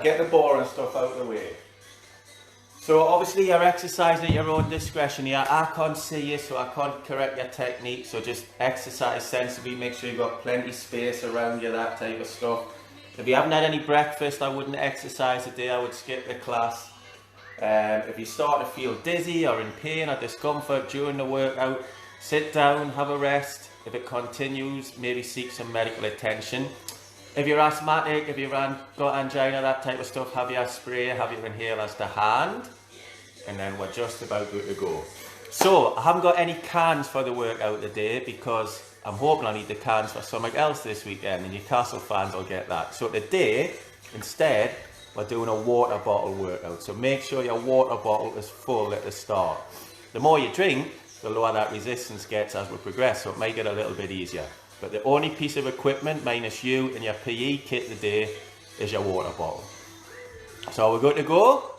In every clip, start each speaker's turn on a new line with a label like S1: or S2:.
S1: Get the boring stuff out of the way. So obviously you're exercising at your own discretion here. I can't see you, so I can't correct your technique. So just exercise sensibly, make sure you've got plenty space around you, that type of stuff. If you haven't had any breakfast, I wouldn't exercise today, I would skip the class. If you start to feel dizzy or in pain or discomfort during the workout, sit down, have a rest. If it continues, maybe seek some medical attention. If you're asthmatic, if you've got angina, that type of stuff, have your spray, have your inhalers to hand, and then we're just about good to go. So, I haven't got any cans for the workout today because I'm hoping I need the cans for something else this weekend, and Newcastle fans will get that. So today, instead, we're doing a water bottle workout. So make sure your water bottle is full at the start. The more you drink, the lower that resistance gets as we progress, so it may get a little bit easier. But the only piece of equipment, minus you and your PE kit today, is your water bottle. So we're good to go.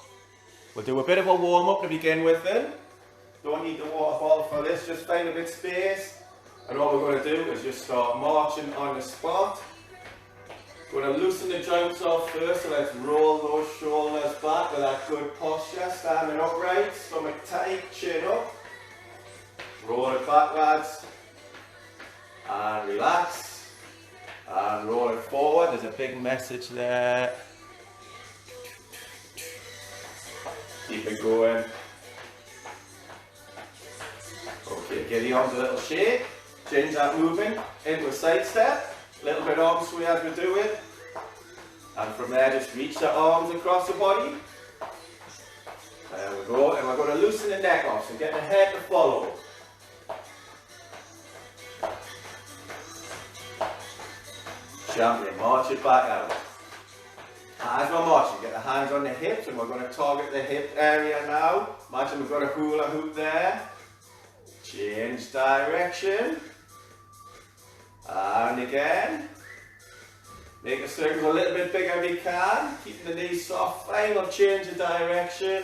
S1: We'll do a bit of a warm up to begin with then. Don't need the water bottle for this, just find a bit of space. And all we're going to do is just start marching on the spot. We're going to loosen the joints off first, so let's roll those shoulders back with that good posture, standing upright, stomach tight, chin up. Roll it back, lads. And relax, and roll it forward. There's a big message there. Keep it going. Okay, give the arms a little shake. Change that movement into a side step. A little bit arm sway as we do it. And from there, just reach the arms across the body. There we go. And we're going to loosen the neck off, so get the head to follow. Champion, march it back out. As we're marching, get the hands on the hips, and we're going to target the hip area now. Imagine we've got a hula hoop there. Change direction. And again. Make the circles a little bit bigger if you can. Keeping the knees soft. Final change of direction.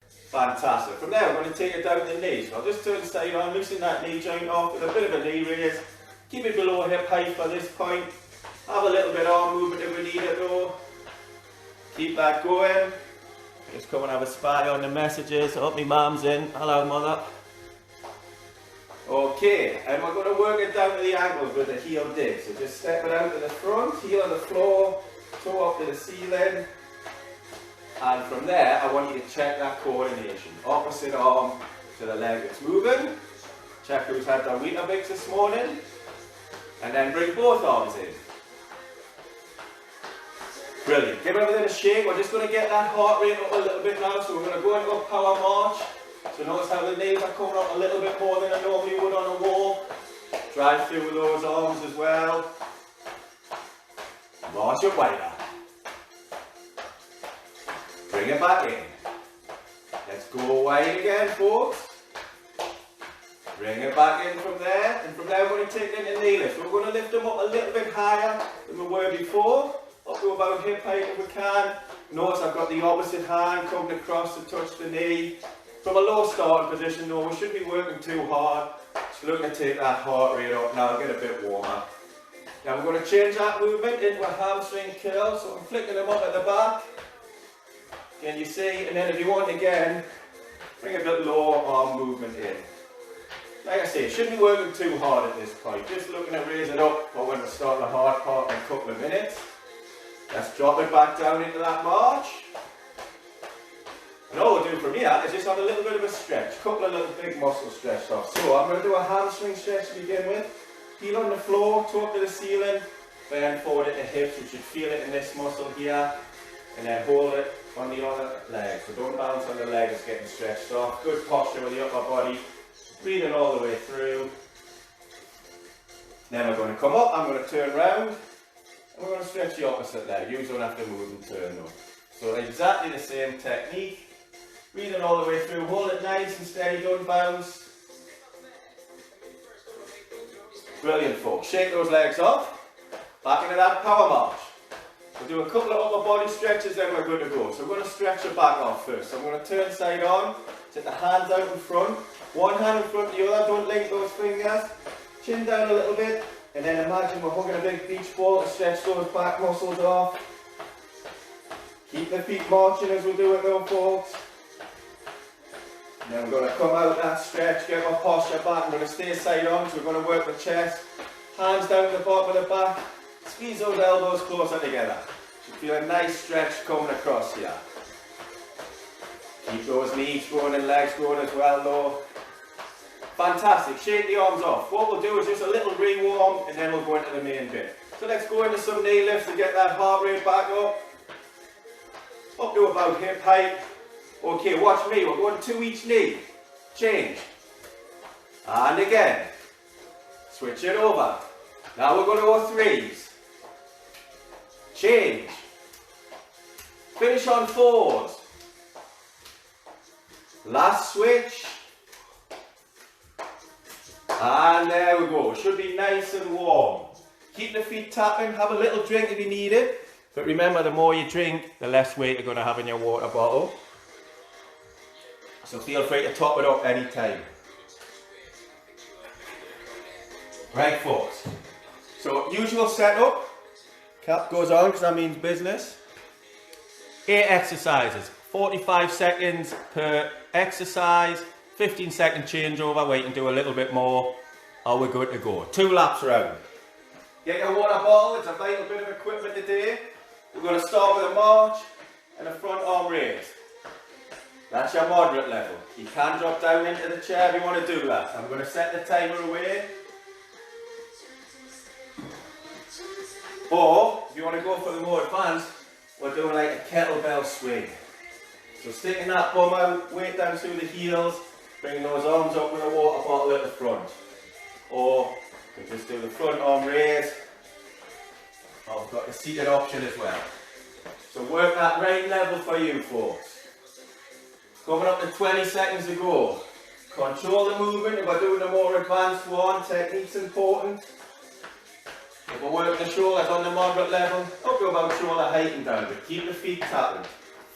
S1: Fantastic. From there, we're going to take it down to the knees. So I'll just turn side on, loosen that knee joint off with a bit of a knee raise. Keep it below hip height for this point. Have a little bit of arm movement if we need it though. Keep that going. Just come and have a spy on the messages. I hope my mum's in. Hello, mother. Okay, and we're going to work it down to the ankles with the heel dig. So just step it out to the front, heel on the floor, toe up to the ceiling. And from there, I want you to check that coordination. Opposite arm to the leg that's moving. Check who's had their Weetabix this morning. And then bring both arms in. Brilliant. Give everything a shake. We're just going to get that heart rate up a little bit now. So we're going to go into a power march. So notice how the knees are coming up a little bit more than I normally would on a wall. Drive through with those arms as well. March it wider. Bring it back in. Let's go wide again, folks. Bring it back in from there, and from there we're going to take it into knee lift. We're going to lift them up a little bit higher than we were before, up to about hip height if we can. Notice I've got the opposite hand coming across to touch the knee. From a low starting position though, we shouldn't be working too hard. Just looking to take that heart rate up now, get a bit warmer. Now we're going to change that movement into a hamstring curl, so I'm flicking them up at the back. Can you see? And then if you want again, bring a bit lower arm movement in. Like I say, shouldn't be working too hard at this point, just looking to raise it up for when we start the hard part in a couple of minutes. Let's drop it back down into that march. And all we'll do from here is just have a little bit of a stretch, a couple of little big muscles stretched off. So I'm going to do a hamstring stretch to begin with. Heel on the floor, toe up to the ceiling, bend forward at the hips, you should feel it in this muscle here. And then hold it on the other leg, so don't bounce on the leg, it's getting stretched off. Good posture with the upper body. Breathing all the way through. Then we're going to come up, I'm going to turn round, and we're going to stretch the opposite leg. You don't have to move and turn though. So exactly the same technique. Breathing all the way through, hold it nice and steady, don't bounce. Brilliant folks, shake those legs off. Back into that power march. We'll do a couple of upper body stretches, then we're good to go. So we're going to stretch your back off first. So I'm going to turn side on, take the hands out in front. One hand in front of the other, don't link those fingers. Chin down a little bit, and then imagine we're hugging a big beach ball to stretch those back muscles off. Keep the feet marching as we do it though, folks. Then we're going to come out that stretch, get my posture back. I'm going to stay side on, so we're going to work the chest. Hands down the bottom of the back. Squeeze those elbows closer together. Should feel a nice stretch coming across here. Keep those knees going and legs going as well though. Fantastic, shake the arms off. What we'll do is just a little re-warm and then we'll go into the main bit. So let's go into some knee lifts to get that heart rate back up. Up to about hip height. Okay, watch me, we're going 2 each knee. Change. And again. Switch it over. Now we're going to go 3s. Change. Finish on 4s. Last switch. And there we go. Should be nice and warm. Keep the feet tapping. Have a little drink if you need it. But remember, the more you drink, the less weight you're going to have in your water bottle. So feel free to top it up anytime. Right, folks. So usual setup. Cap goes on because that means business. 8 exercises. 45 seconds per exercise. 15-second changeover where you can do a little bit more. Or we're good to go. 2 laps round. Get your water bottle. It's a vital bit of equipment today. We're going to start with a march and a front arm raise. That's your moderate level. You can drop down into the chair if you want to do that. I'm going to set the timer away. Or, if you want to go for the more advanced, we're doing like a kettlebell swing. So sticking that bum out, weight down through the heels, bringing those arms up with a water bottle at the front. Or, you can just do the front arm raise. Oh, I've got the seated option as well. So work that right level for you, folks. Coming up to 20 seconds to go. Control the movement. If we're doing a more advanced one, technique's important. If we're working the shoulders on the moderate level, up to about shoulder height and down, but keep the feet tapping.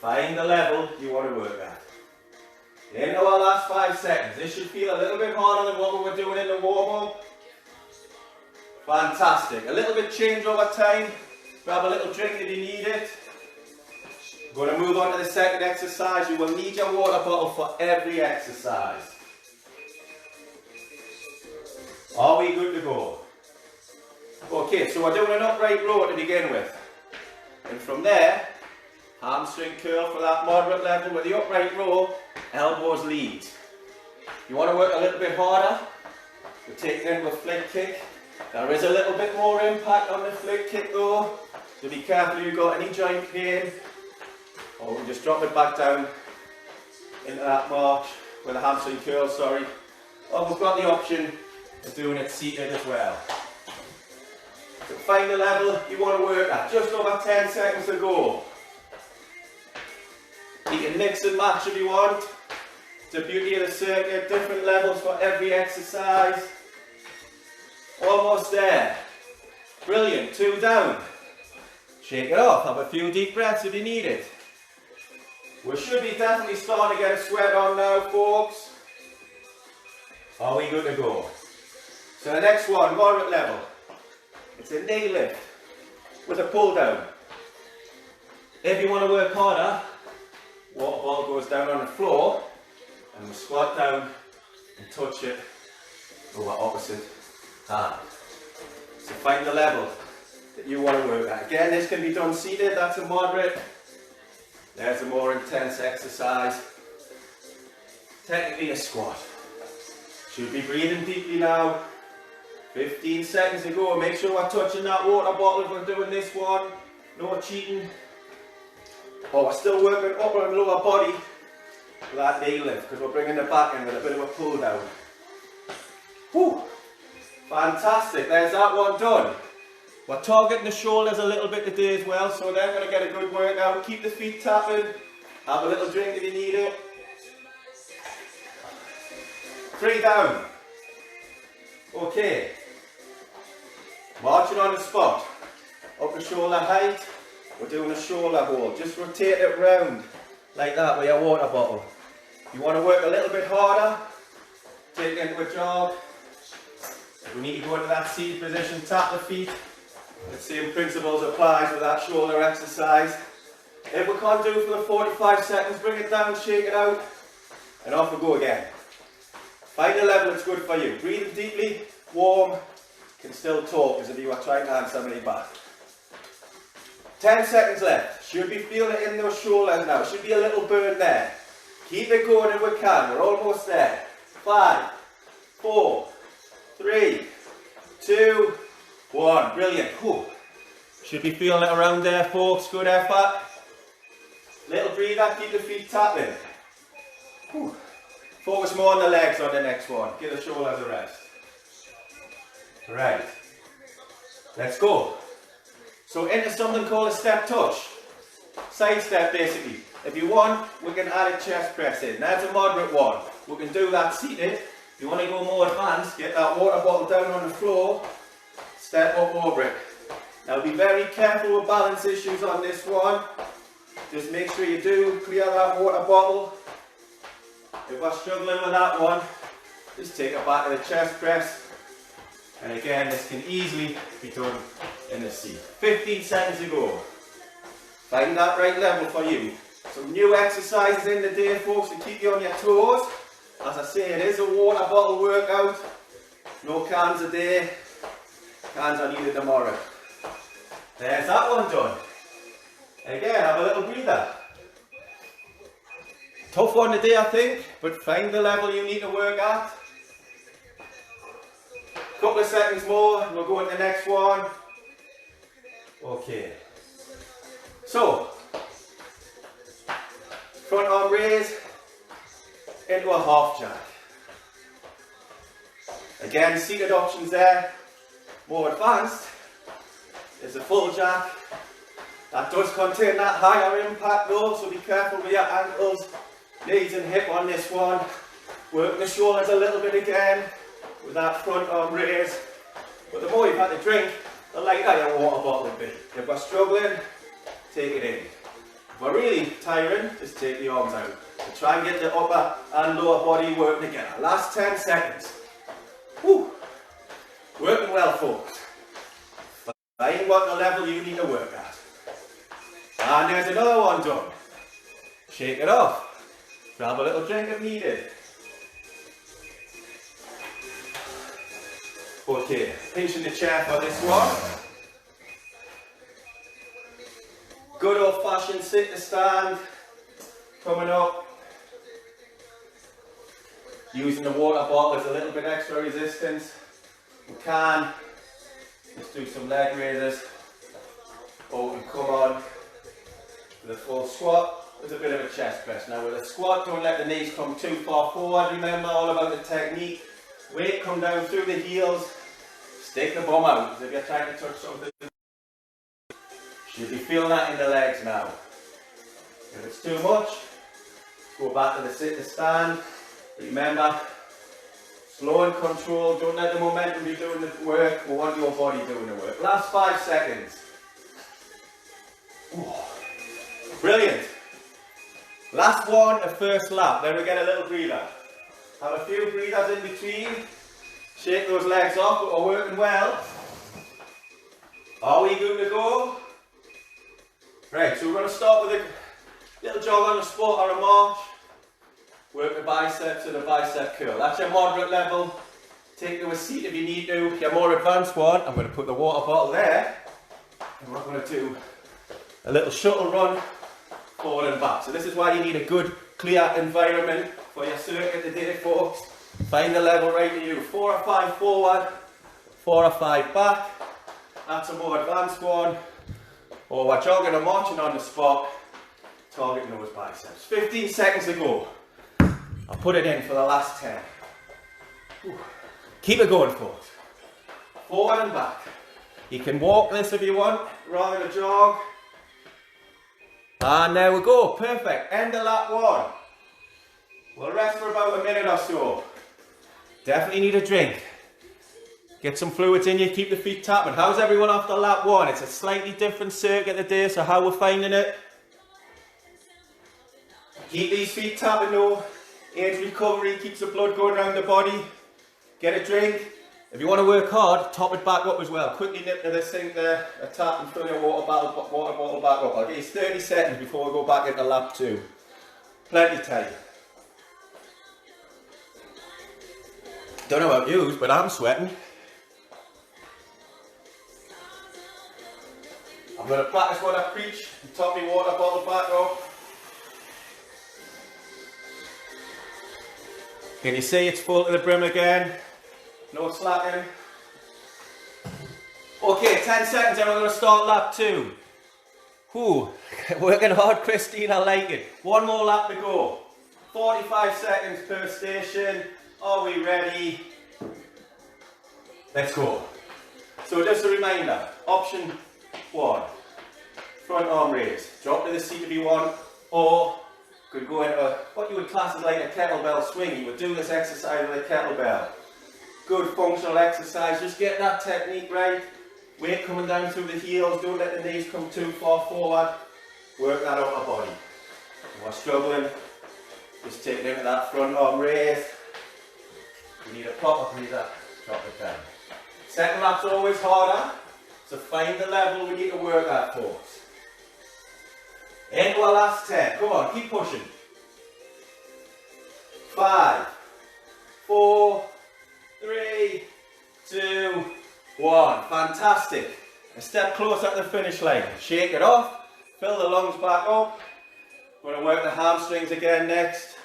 S1: Find the level you want to work at. Into our last 5 seconds. This should feel a little bit harder than what we were doing in the warm-up. Fantastic. A little bit change over time. Grab a little drink if you need it. We're going to move on to the second exercise. You will need your water bottle for every exercise. Are we good to go? Okay, so we're doing an upright row to begin with. And from there, hamstring curl for that moderate level. With the upright row, elbows lead. You want to work a little bit harder? We're taking in with flick kick. There is a little bit more impact on the flick kick though. So be careful if you've got any joint pain. Or we can just drop it back down into that march with a hamstring curl, sorry. Or we've got the option of doing it seated as well. So find the level you want to work at. Just over 10 seconds to go. You can mix and match if you want. It's the beauty of the circuit, different levels for every exercise. Almost there. Brilliant, 2 down. Shake it off, have a few deep breaths if you need it. We should be definitely starting to get a sweat on now, folks. Are we good to go? So the next one, moderate level. It's a knee lift with a pull down. If you want to work harder, water bottle goes down on the floor and we squat down and touch it over opposite hand. So find the level that you want to work at. Again, this can be done seated, that's a moderate. There's a more intense exercise. Technically a squat. Should be breathing deeply now. 15 seconds to go. Make sure we're touching that water bottle if we're doing this one. No cheating. Oh, we're still working upper and lower body with that knee lift because we're bringing the back in with a bit of a pull down. Whew. Fantastic. There's that one done. We're targeting the shoulders a little bit today as well, so they're going to get a good workout. Keep the feet tapping. Have a little drink if you need it. 3 down. Okay. Marching on the spot. Up to shoulder height. We're doing a shoulder hold. Just rotate it round like that with your water bottle. You want to work a little bit harder. Take it into a jog. If we need to go into that seated position, tap the feet. The same principles applies with that shoulder exercise. If we can't do it for the 45 seconds, bring it down, shake it out, and off we go again. Find a level that's good for you. Breathe deeply, warm, can still talk as if you are trying to hand somebody back. 10 seconds left. Should be feeling it in those shoulders now. Should be a little burn there. Keep it going if we can. We're almost there. 5, 4, 3, 2, 1. Brilliant. Whew. Should be feeling it around there, folks. Good effort. Little breather. Keep the feet tapping. Whew. Focus more on the legs on the next one. Give the shoulders a rest. Right. Let's go. So into something called a step touch. Side step basically. If you want, we can add a chest press in. That's a moderate one. We can do that seated. If you want to go more advanced, get that water bottle down on the floor. Step up over it. Now be very careful with balance issues on this one. Just make sure you do clear that water bottle. If we're struggling with that one, just take it back to the chest press. And again, this can easily be done in the seat. 15 seconds to go. Find that right level for you. Some new exercises in the day, folks, to keep you on your toes. As I say, it is a water bottle workout. No cans a day. Cans are needed tomorrow. There's that one done. Again, have a little breather. Tough one today, I think, but find the level you need to work at. Couple of seconds more, and we'll go into the next one. Okay. So, front arm raise into a half jack. Again, seated options there. More advanced is a full jack. That does contain that higher impact though, so be careful with your ankles, knees and hip on this one. Work the shoulders a little bit again with that front arm raise. But the more you've had to drink, the lighter your water bottle will be. If we're struggling, take it in. If we're really tiring, just take the arms out. So try and get the upper and lower body working together. Last 10 seconds. Whew. Working well, folks. Find what the level you need to work at. And there's another one done. Shake it off. Grab a little drink if needed. Okay, pinching the chair for this one. Good old fashioned sit to stand. Coming up. Using the water bottle as a little bit extra resistance. We can. Let's do some leg raises. Or we can come on with a full squat with a bit of a chest press. Now with a squat, don't let the knees come too far forward. Remember all about the technique. Weight come down through the heels. Stick the bum out as if you're trying to touch something. Should be feeling that in the legs now. If it's too much, go back to the sit to stand. Remember, slow and controlled. Don't let the momentum be doing the work. We want your body doing the work. Last 5 seconds. Ooh. Brilliant. Last one, the first lap. Then we get a little breather. Have a few breathers in between. Shake those legs off, but we're working well. Are we good to go? Right, so we're going to start with a little jog on the spot or a march. Work the biceps and the bicep curl. That's your moderate level. Take to a seat if you need to. Your more advanced one, I'm going to put the water bottle there. And we're going to do a little shuttle run forward and back. So this is why you need a good, clear environment for your circuit today, folks. Find the level right to you. 4 or 5 forward, 4 or 5 back. That's a more advanced one. Or we're jogging or marching on the spot, targeting those biceps. 15 seconds to go. I'll put it in for the last 10. Whew. Keep it going, folks. Forward and back. You can walk this if you want, rather than jog. And there we go. Perfect. End of lap 1. We'll rest for about a minute or so. Definitely need a drink. Get some fluids in you, keep the feet tapping. How's everyone after lap 1? It's a slightly different circuit today, so how we're finding it? Keep these feet tapping though. Aids recovery, keeps the blood going around the body. Get a drink. If you want to work hard, top it back up as well. Quickly nip to the sink there, a tap and fill your water bottle back up. I'll give you 30 seconds before we go back into lap 2. Plenty time. Don't know about you, but I'm sweating. I'm going to practice what I preach and top my water bottle back up. Can you see it's full to the brim again? No slacking. Okay, 10 seconds and we're going to start lap 2. Whew, working hard, Christine, I like it. One more lap to go. 45 seconds per station. Are we ready? Let's go. So just a reminder, option 1, front arm raise. Drop to the seat if you want, or could go into what you would class as like a kettlebell swing. You would do this exercise with a kettlebell. Good functional exercise, just get that technique right. Weight coming down through the heels, don't let the knees come too far forward. Work that upper body. If you're struggling, just take it into that front arm raise. You need a proper breather, drop it down. Second lap's always harder, so find the level we need to work at for us. Into our last 10, come on, keep pushing. 5, 4, 3, 2, 1. Fantastic. A step closer to the finish line. Shake it off, fill the lungs back up. We're going to work the hamstrings again next.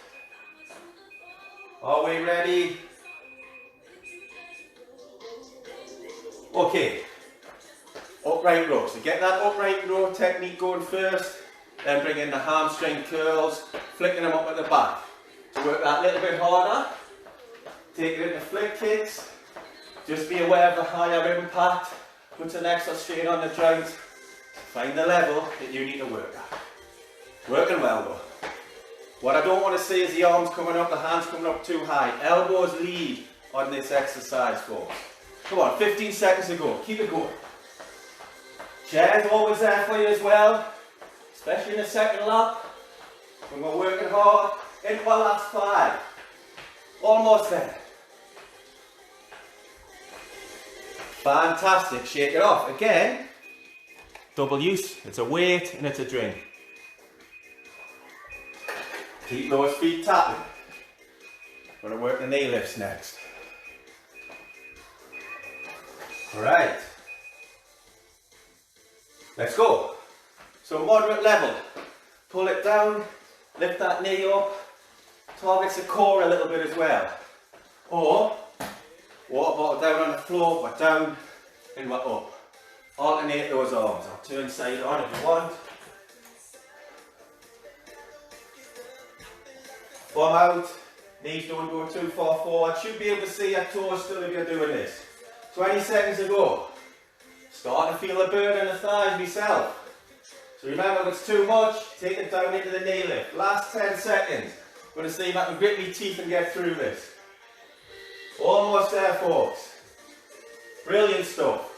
S1: Are we ready? Okay. Upright row. So get that upright row technique going first. Then bring in the hamstring curls, flicking them up at the back. To work that a little bit harder, take it into flick kicks. Just be aware of the higher impact. Put an extra strain on the joint. Find the level that you need to work at. Working well though. What I don't want to see is the arms coming up, the hands coming up too high. Elbows lead on this exercise, folks. Come on, 15 seconds to go. Keep it going. Chair's always there for you as well. Especially in the second lap, when we're working hard. Into our last 5. Almost there. Fantastic, shake it off. Again, double use. It's a weight and it's a drink. Keep those feet tapping. We're going to work the knee lifts next. Alright. Let's go. So moderate level, pull it down, lift that knee up, targets the core a little bit as well. Or, water bottle down on the floor, we're down and we're up. Alternate those arms. I'll turn side on if you want. Bum out, knees don't go too far forward. Should be able to see your toes still if you're doing this. 20 seconds to go. Starting to feel the burn in the thighs myself. So remember, if it's too much, take it down into the knee lift. Last 10 seconds. I'm going to see if I can grit my teeth and get through this. Almost there, folks. Brilliant stuff.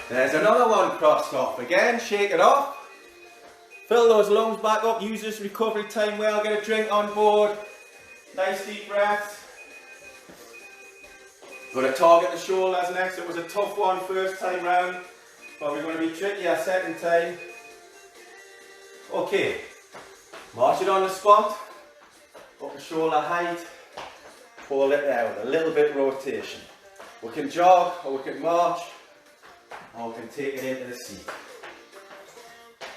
S1: There's another one crossed off. Again, shake it off. Fill those lungs back up. Use this recovery time well. Get a drink on board. Nice deep breaths. Going to target the shoulders next. It was a tough one first time round. Probably going to be trickier second time. Okay. March it on the spot. Up the shoulder height. Hold it there with a little bit of rotation. We can jog or we can march. Or we can take it into the seat.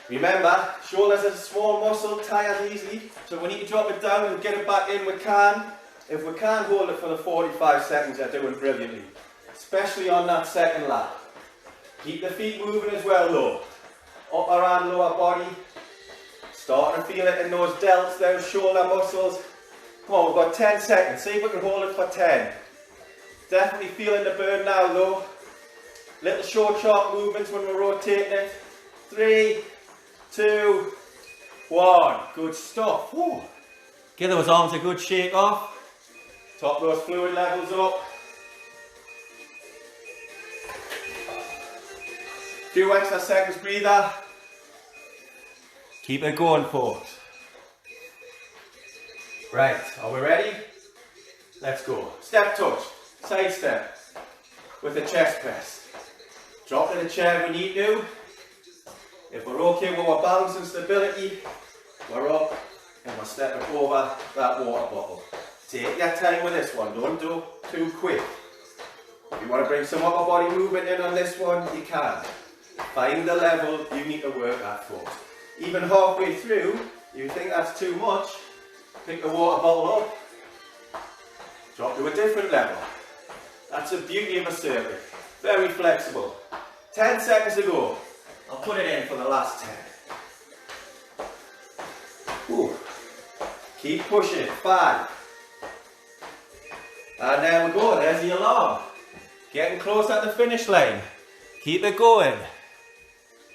S1: Remember, shoulders is a small muscle, tired easily. So we need to drop it down and get it back in. We can. If we can't hold it for the 45 seconds, they're doing brilliantly. Especially on that second lap. Keep the feet moving as well though. Upper and lower body. Starting to feel it in those delts, those shoulder muscles. Come on, we've got 10 seconds. See if we can hold it for 10. Definitely feeling the burn now though. Little short, sharp movements when we're rotating it. 3, 2, 1. Good stuff. Woo. Give those arms a good shake off. Top those fluid levels up. Few extra seconds breather. Keep it going, folks. Right, are we ready? Let's go. Step touch, side step with the chest press. Drop to the chair if we need to. If we're okay with our balance and stability, we're up and we're stepping over that water bottle. Take your time with this one, don't do too quick. If you want to bring some upper body movement in on this one, you can. Find the level you need to work at first. Even halfway through, you think that's too much, pick the water bottle up, drop to a different level. That's the beauty of a circuit. Very flexible. 10 seconds to go. I'll put it in for the last 10. Ooh. Keep pushing. 5. And there we go. There's the alarm. Getting close at the finish line. Keep it going.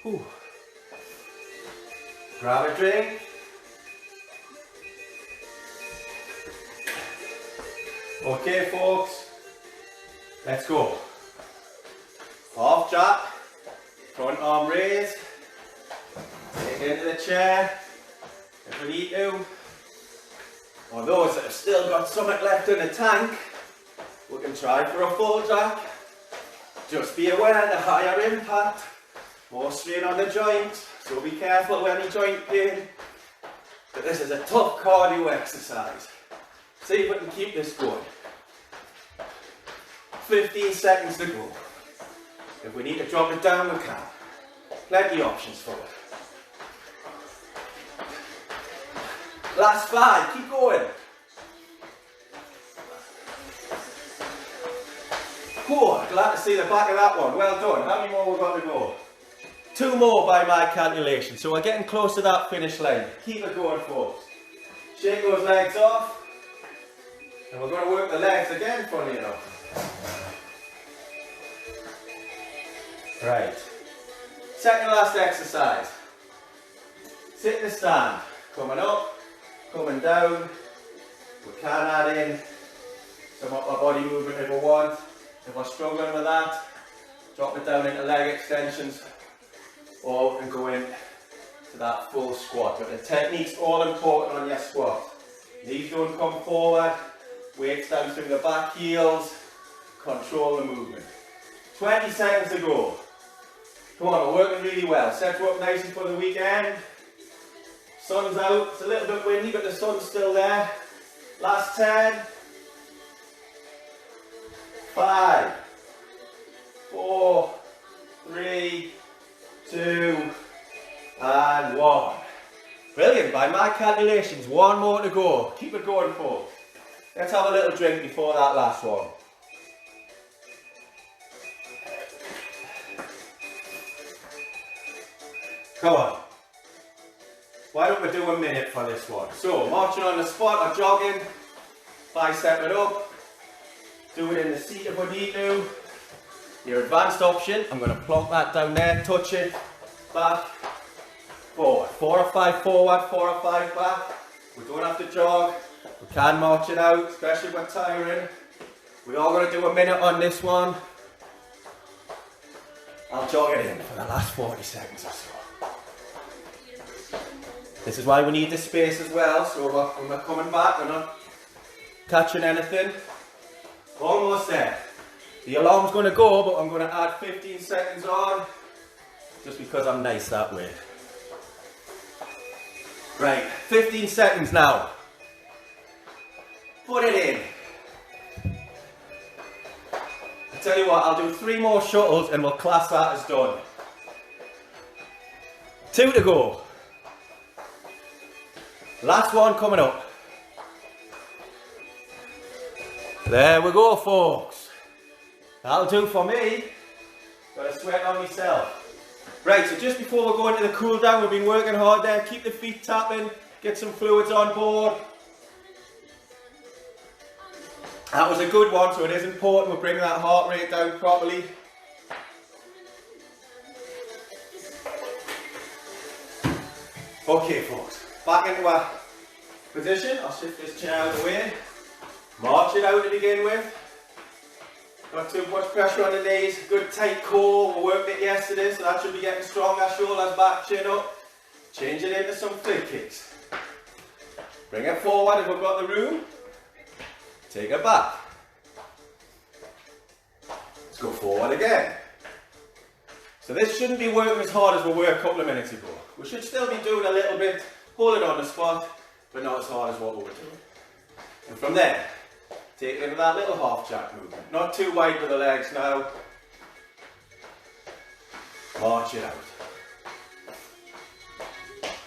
S1: Ooh. Grab a drink. Okay, folks. Let's go. Half jack. Front arm raised. Take it into the chair if we need to. For those that have still got something left in the tank, we can try for a full jack. Just be aware the higher impact, more strain on the joint, so be careful with any joint pain. But this is a tough cardio exercise. See if we can keep this going. 15 seconds to go. If we need to drop it down, we can. Plenty of options for it. Last 5, keep going. Cool, glad to see the back of that one. Well done. How many more we've got to go? 2 more by my calculation. So we're getting close to that finish line. Keep it going, folks. Shake those legs off. And we're going to work the legs again, funny enough. Right. Second last exercise. Sit in the stand. Coming up, coming down. We can add in some upper body movement if we want. If we're struggling with that, drop it down into leg extensions, or we can go in to that full squat. But the technique's all important on your squat. Knees don't come forward, weights down through the back heels, control the movement. 20 seconds to go. Come on, we're working really well. Set you up nicely for the weekend. Sun's out, it's a little bit windy, but the sun's still there. Last 10. 5, 4, 3, 2, and 1. Brilliant, by my calculations, 1 more to go. Keep it going, folks. Let's have a little drink before that last one. Come on. Why don't we do a minute for this one? So, marching on the spot or jogging, bicep it up. Do it in the seat if we need to. Your advanced option, I'm going to plonk that down there, touch it, back, forward. 4 or 5 forward, 4 or 5 back. We don't have to jog. We can march it out, especially if we're tiring. We are going to do a minute on this one. I'll jog it in for the last 40 seconds or so. This is why we need the space as well, so when we're coming back, we're not catching anything. Almost there. The alarm's going to go, but I'm going to add 15 seconds on, just because I'm nice that way. Right, 15 seconds now. Put it in. I tell you what, I'll do 3 more shuttles and we'll class that as done. 2 to go. Last one coming up. There we go, folks. That'll do for me. Got a sweat on myself. Right, so just before we go into the cool down, we've been working hard there. Keep the feet tapping, get some fluids on board. That was a good one, so it is important we bring that heart rate down properly. Okay, folks, back into our position. I'll shift this chair out of the way. March it out to begin with. Not too much pressure on the knees. Good tight core. We worked it yesterday, so that should be getting stronger. Shoulders back, chin up. Change it into some flick kicks. Bring it forward if we've got the room. take it back. Let's go forward again. So this shouldn't be working as hard as we were a couple of minutes ago. We should still be doing a little bit, hold it on the spot, but not as hard as what we were doing. And from there, take it into that little half jack movement. Not too wide with the legs now. March it out.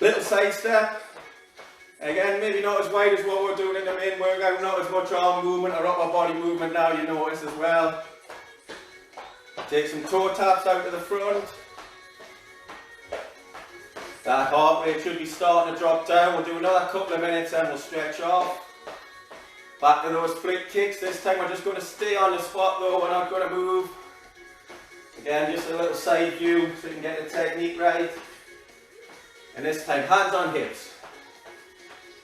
S1: Little side step. Again, maybe not as wide as what we're doing in the main workout, not as much arm movement or upper body movement now, you notice as well. Take some toe taps out to the front. That heart rate should be starting to drop down. We'll do another couple of minutes and we'll stretch off. Back to those flick kicks. This time we're just going to stay on the spot though, we're not going to move. Again, just a little side view so you can get the technique right. And this time, hands on hips.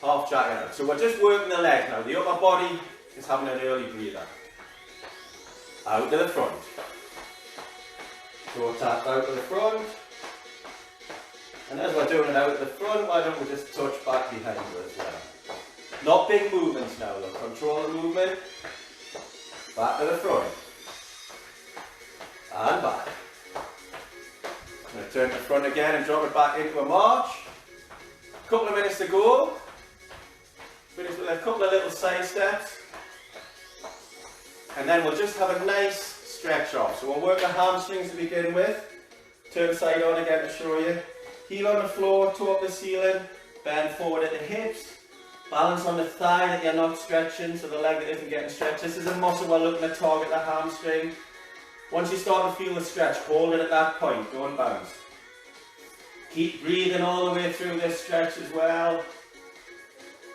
S1: Half jack it out. So we're just working the leg now. The upper body is having an early breather. Out to the front. Toe tap out to the front. And as we're doing it out to the front, why don't we just touch back behind you as well. Not big movements now though. Control the movement. Back to the front. And back. I'm going to turn to the front again and drop it back into a march. A couple of minutes to go. Finish with a couple of little side steps. And then we'll just have a nice stretch off. So we'll work the hamstrings to begin with. Turn side on again to show you. Heel on the floor, toe up the ceiling. Bend forward at the hips. Balance on the thigh that you're not stretching, so the leg that isn't getting stretched. This is a muscle we're looking to target the hamstring. Once you start to feel the stretch, hold it at that point, don't bounce. Keep breathing all the way through this stretch as well.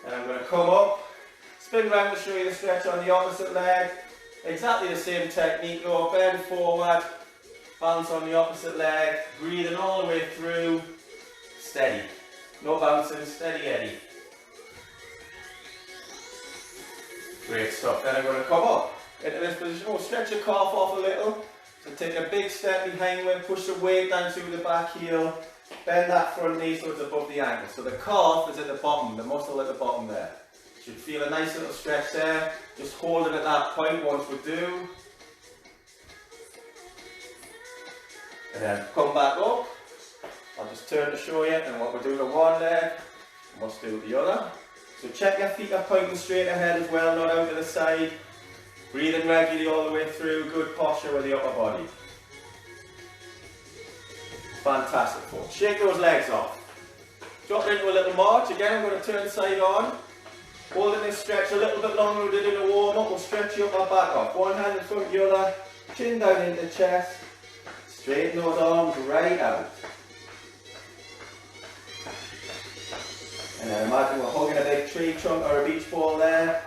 S1: And I'm going to come up, spin round to show you the stretch on the opposite leg. Exactly the same technique though, bend forward, balance on the opposite leg, breathing all the way through, steady. No bouncing, steady Eddie. Great stuff. Then I'm going to come up into this position. We'll stretch your calf off a little. So take a big step behind you, push the weight down through the back heel, bend that front knee so it's above the ankle. So the calf is at the bottom, the muscle at the bottom there. Should feel a nice little stretch there. Just hold it at that point once we do. And then come back up. I'll just turn to show you, and what we're doing with one leg, we must do with the other. So check your feet are pointing straight ahead as well, not out to the side. Breathing regularly all the way through, good posture with the upper body. Fantastic folks. Shake those legs off. Drop into a little march. Again, I'm going to turn side on. Holding this stretch a little bit longer than we did in a warm up. We'll stretch your upper back off. One hand in front of the other. Chin down into the chest. Straighten those arms right out. And then imagine we're hugging a big tree trunk or a beach ball there.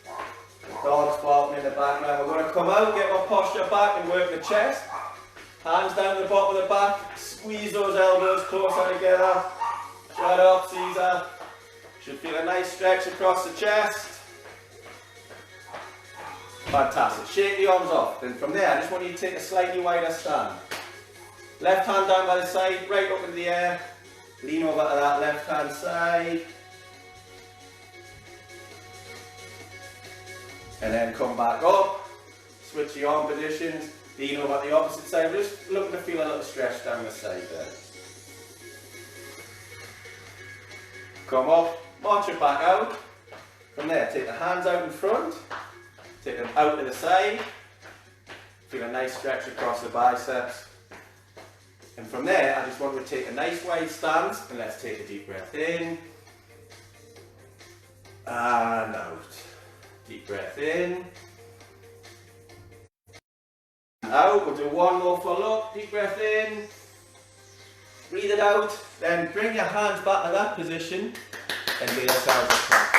S1: The dog's barking in the background. We're going to come out, get our posture back and work the chest. Hands down the bottom of the back. Squeeze those elbows closer together. Shut up, Caesar. Should feel a nice stretch across the chest. Fantastic. Shake the arms off. Then from there, I just want you to take a slightly wider stand. Left hand down by the side, right up in the air. Lean over to that left hand side. And then come back up. Switch your arm positions. Lean over to the opposite side. We're just looking to feel a little stretch down the side there. Come up. March it back out. From there, take the hands out in front. Take them out to the side. Feel a nice stretch across the biceps. And from there, I just want you to take a nice wide stance, and let's take a deep breath in, and out. Deep breath in, and out. We'll do one more full up, deep breath in, breathe it out, then bring your hands back to that position, and give yourselves a clap.